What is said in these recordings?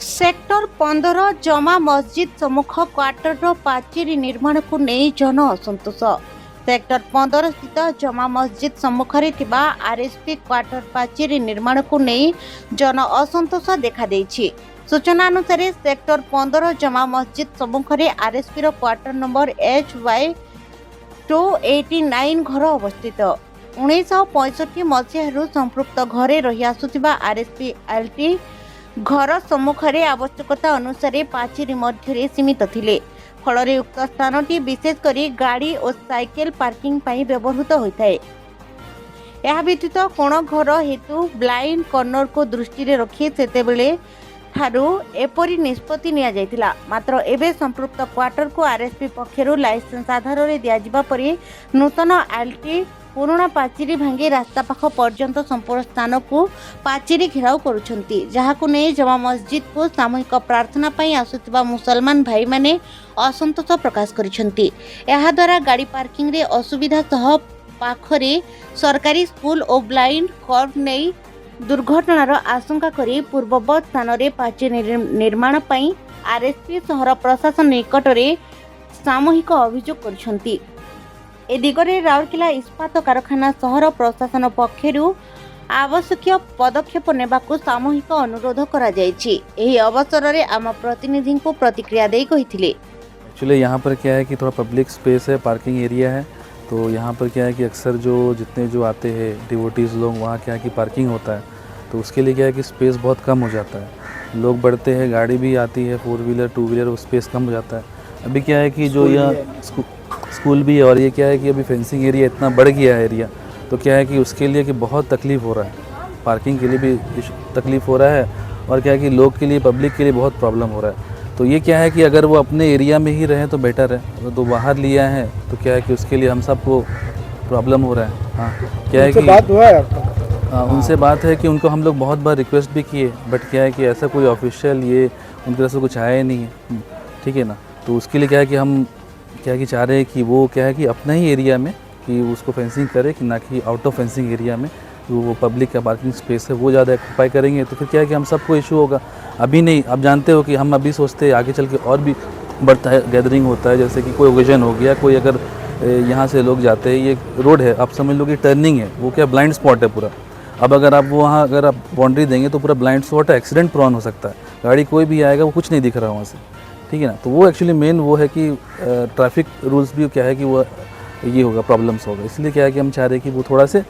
Sector 15 जमा मस्जिद सम्मुख क्वार्टर पाचेरी निर्माण को नहीं जन असंतोष। सेक्टर 15 स्थित जमा मस्जिद सम्मुख आरएसपी क्वार्टर पाचेरी निर्माण को नहीं जन असंतोष देखा देछि। सूचना अनुसार सेक्टर 15 जमा मस्जिद सम्मुख आरएसपी क्वार्टर नंबर HY 289 घर अवस्थित। 1965 मसीह संपृक्त घरे रही आसुथिबा आरएसपी LT घर सम्मुखरे आवश्यकता अनुसार पाचेरी मध्य सीमित थिले। फल उक्त स्थानटी विशेषकर गाड़ी और साइकेल पार्किंग पाई व्यवहृत होता है। यह व्यतीत कोण घर हेतु ब्लाइंड कॉर्नर को दृष्टि रखी सेतेबेले ठारू एपरी निष्पत्ति निया जायतिला। मात्र एबे संपृक्त क्वार्टर को आरएसपी पक्षरु लाइसेंस आधार रे दिया जिबा परे नूतन LT पुराना पाचेरी भांगी रास्ता पाख पर्यंत संपूर्ण स्थान को पाचेरी घेराव करुछंती, जहाकु नै जमा मस्जिद को सामूहिक प्रार्थना पई आसुथिबा मुसलमान भाई माने असंतोष प्रकाश करिसंती। एहा द्वारा गाड़ी पार्किंग रे असुविधा सह पाखरे सरकारी स्कूल और ब्लाइंड कर्व नै दुर्घटनार आशंका करी पूर्ववत स्थान रे पाचेरी निर्माण पई आरएसपी शहर प्रशासन निकट रे सामूहिक अभियोग करिसंती। ए दिगरे राउरकेला इस्पात कारखाना शहर प्रशासन पक्षरु आवश्यक पदक्षेप नेबाकु सामूहिक अनुरोध करा जायछि। एही अवसर रे आम प्रतिनिधि को प्रतिक्रिया देई कहिथिले। एक्चुअली यहाँ पर क्या है कि थोड़ा पब्लिक स्पेस है, पार्किंग एरिया है, तो यहाँ पर क्या है कि अक्सर जितने जो आते हैं डिवोटीज़ लोग, वहाँ क्या है कि पार्किंग होता है, तो उसके लिए क्या है कि स्पेस बहुत कम हो जाता है। लोग बढ़ते हैं, गाड़ी भी आती है, 4 व्हीलर 2 व्हीलर, स्पेस कम हो जाता है। अभी क्या है कि जो यहाँ स्कूल भी है और ये क्या है कि अभी फेंसिंग एरिया इतना बढ़ गया है एरिया, तो क्या है कि उसके लिए कि बहुत तकलीफ़ हो रहा है, पार्किंग के लिए भी तकलीफ़ हो रहा है और क्या है कि लोग के लिए, पब्लिक के लिए बहुत प्रॉब्लम हो रहा है। तो ये क्या है कि अगर वो अपने एरिया में ही रहें तो बेटर है, अगर तो बाहर लिया है तो क्या है कि उसके लिए हम सबको प्रॉब्लम हो रहा है। हाँ, क्या है कि बात हुआ है आपका? उनसे बात है कि उनको हम लोग बहुत बार रिक्वेस्ट भी किए, बट क्या है कि ऐसा कोई ऑफिशियल ये उनकी तरफ से कुछ आया ही नहीं है, ठीक है ना। तो उसके लिए क्या है कि हम क्या है कि चाह रहे हैं कि वो क्या है कि अपना ही एरिया में कि उसको फेंसिंग करे, कि ना कि आउट ऑफ फेंसिंग एरिया में वो पब्लिक का पार्किंग स्पेस है वो ज़्यादा ऑक्यूपाई करेंगे, तो फिर क्या है कि हम सबको इशू होगा। अभी नहीं, आप जानते हो कि हम अभी सोचते हैं आगे चल के और भी बढ़ता है, गैदरिंग होता है, जैसे कि कोई ओकेजन हो गया, कोई अगर यहाँ से लोग जाते हैं, ये रोड है, आप समझ लो कि टर्निंग है, वो क्या ब्लाइंड स्पॉट है पूरा। अब अगर आप वहाँ अगर आप बाउंड्री देंगे तो पूरा ब्लाइंड स्पॉट है, एक्सीडेंट प्रॉन हो सकता है, गाड़ी कोई भी आएगा वो कुछ नहीं दिख रहा वहाँ से, ठीक है ना। तो वो एक्चुअली मेन वो है कि ट्रैफिक रूल्स भी क्या है कि वो ये होगा, प्रॉब्लम्स होगा। इसलिए क्या है कि हम चाह रहे हैं कि वो थोड़ा से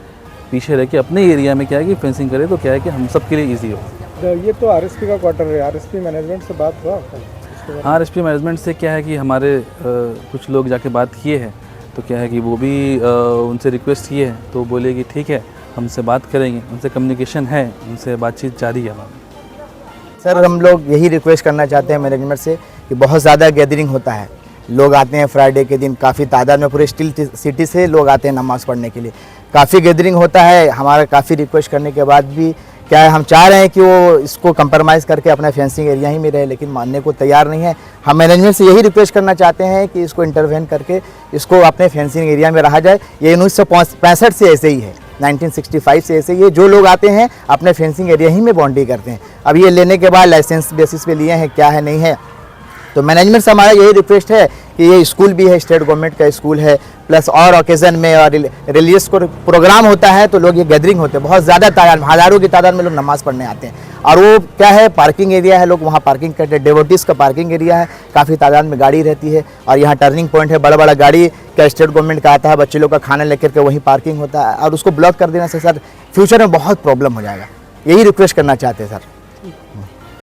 पीछे रह के अपने एरिया में क्या है कि फेंसिंग करे, तो क्या है कि हम सब के लिए ईजी हो। ये तो आरएसपी का क्वार्टर है, आरएसपी मैनेजमेंट से बात हुआ? हाँ, आरएसपी मैनेजमेंट से क्या है कि हमारे कुछ लोग जाके बात किए हैं, तो क्या है कि वो भी उनसे रिक्वेस्ट किए हैं, तो बोले कि ठीक है हमसे बात करेंगे, उनसे कम्युनिकेशन है, उनसे बातचीत जारी है हमारी। सर, हम लोग यही रिक्वेस्ट करना चाहते हैं मैनेजमेंट से कि बहुत ज़्यादा गैदरिंग होता है, लोग आते हैं फ्राइडे के दिन, काफ़ी तादाद में पूरे स्टील सिटी से लोग आते हैं नमाज़ पढ़ने के लिए, काफ़ी गैदरिंग होता है। हमारा काफ़ी रिक्वेस्ट करने के बाद भी क्या है, हम चाह रहे हैं कि वो इसको कंप्रोमाइज़ करके अपना फेंसिं65 एरिया ही में रहे, लेकिन मानने को तैयार नहीं है। हम मैनेजमेंट से यही रिक्वेस्ट करना चाहते हैं कि इसको इंटरवेन करके इसको अपने फेंसिंग एरिया में रहा जाए। ये 1965 से ऐसे ही है, 1965 से ऐसे ही है। जो लोग आते हैं अपने फेंसिंग एरिया ही में बाउंड्री करते हैं। अब ये लेने के बाद लाइसेंस बेसिस पे लिए हैं, क्या है नहीं है, तो मैनेजमेंट से हमारा यही रिक्वेस्ट है कि ये स्कूल भी है, स्टेट गवर्नमेंट का स्कूल है, प्लस और ओकेज़न में और रिलीजियस को प्रोग्राम होता है तो लोग ये गैदरिंग होते हैं, बहुत ज़्यादा तादाद, हज़ारों की तादाद में लोग नमाज़ पढ़ने आते हैं। और वो क्या है, पार्किंग एरिया है, लोग वहाँ पार्किंग करते हैं, डिवोटीज़ का पार्किंग एरिया है, काफ़ी तादाद में गाड़ी रहती है, और यहाँ टर्निंग पॉइंट है, बड़ा बड़ा गाड़ी का स्टेट गवर्नमेंट का आता है, बच्चे लोग का खाना लेकर के वहीं पार्किंग होता है, और उसको ब्लॉक कर देने से सर फ्यूचर में बहुत प्रॉब्लम हो जाएगा। यही रिक्वेस्ट करना चाहते हैं सर।